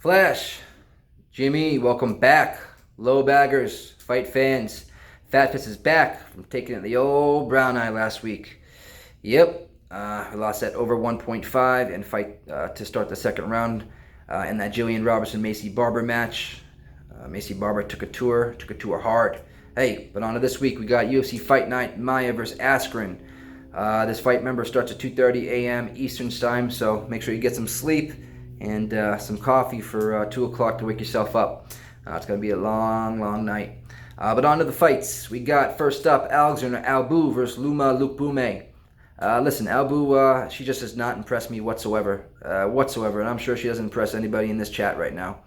Flash, Jimmy, welcome back. Low baggers, fight fans. FatFist is back from taking it the old brown eye last week. Yep, we lost that over 1.5 and fight to start the second round in that Jillian Robertson-Macy Barber match. Macy Barber took a tour hard. Hey, but on to this week, we got UFC Fight Night, Maia versus Askren. This fight, remember, starts at 2:30 a.m. Eastern Time, so make sure you get some sleep and some coffee for 2 o'clock to wake yourself up. It's going to be a long, long night. But on to the fights. We got, first up, Alexander Albu versus Luma Lukbume. Listen, Albu, she just has not impressed me whatsoever, and I'm sure she doesn't impress anybody in this chat right now.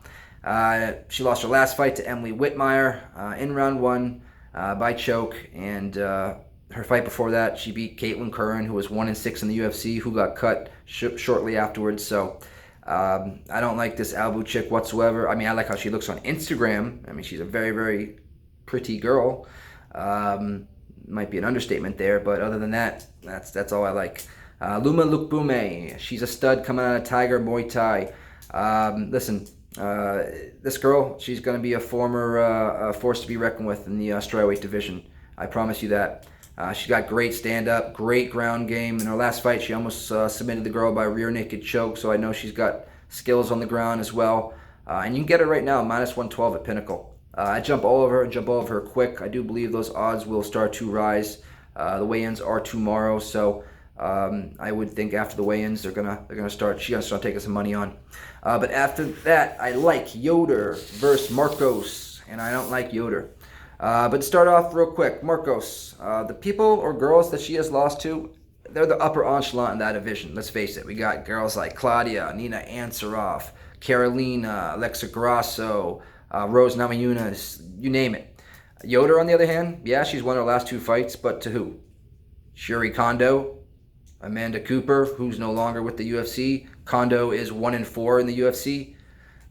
She lost her last fight to Emily Whitmire in round one by choke, and her fight before that, she beat Caitlin Curran, who was 1-6 in the UFC, who got cut shortly afterwards. So I don't like this Albu chick whatsoever. I mean, I like how she looks on Instagram. I mean, she's a very, very pretty girl. Might be an understatement there, but other than that, that's all I like. Luma Lukbume, she's a stud coming out of Tiger Muay Thai. Listen, this girl, she's going to be a former force to be reckoned with in the strawweight division. I promise you that. She got great stand-up, great ground game. In her last fight, she almost submitted the girl by rear naked choke, so I know she's got skills on the ground as well. And you can get her right now, minus 112 at Pinnacle. I jump all over her quick. I do believe those odds will start to rise. The weigh-ins are tomorrow, so I would think after the weigh-ins she's gonna start taking some money on. But after that, I like Yoder versus Marcos, and I don't like Yoder. But to start off real quick, Marcos, the people or girls that she has lost to, they're the upper echelon in that division. Let's face it. We got girls like Claudia, Nina Ansaroff, Carolina, Alexa Grasso, Rose Namajunas, you name it. Yoder, on the other hand, yeah, she's won her last 2 fights, but to who? Shuri Kondo, Amanda Cooper, who's no longer with the UFC. Kondo is 1-4 in the UFC.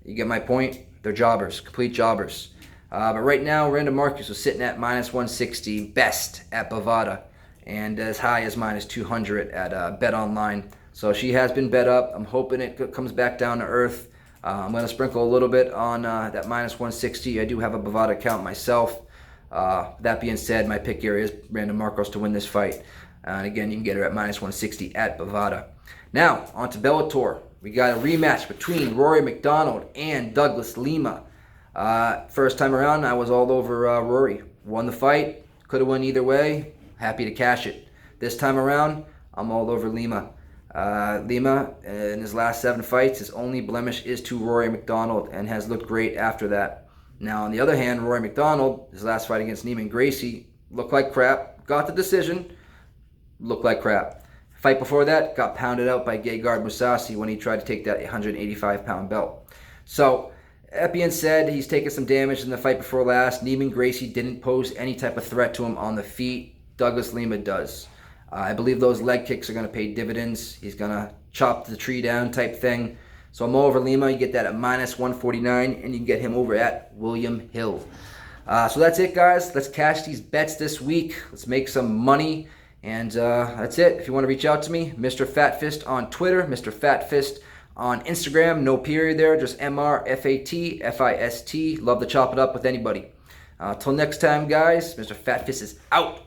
You get my point? They're jobbers, complete jobbers. But right now, Randa Marcus was sitting at minus 160, best at Bovada, and as high as minus 200 at Bet Online. So she has been bet up. I'm hoping it comes back down to earth. I'm going to sprinkle a little bit on that minus 160. I do have a Bovada account myself. That being said, my pick here is Randa Marcos to win this fight. And again, you can get her at minus 160 at Bovada. Now, on to Bellator. We got a rematch between Rory McDonald and Douglas Lima. First time around, I was all over Rory. Won the fight. Could have won either way. Happy to cash it. This time around, I'm all over Lima. Lima, in his last 7 fights, his only blemish is to Rory McDonald and has looked great after that. Now, on the other hand, Rory McDonald, his last fight against Neiman Gracie, looked like crap. Got the decision. Looked like crap. Fight before that, got pounded out by Gegard Mousasi when he tried to take that 185-pound belt. So, that being said, he's taken some damage in the fight before last. Neiman Gracie didn't pose any type of threat to him on the feet. Douglas Lima does. I believe those leg kicks are going to pay dividends. He's going to chop the tree down type thing. So I'm over Lima. You get that at minus 149, and you can get him over at William Hill. So that's it, guys. Let's cash these bets this week. Let's make some money. And that's it. If you want to reach out to me, Mr. FatFist on Twitter, Mr. FatFist on Instagram, no period there, just MrFatFist. Love to chop it up with anybody. Till next time, guys, Mr. FatFist is out.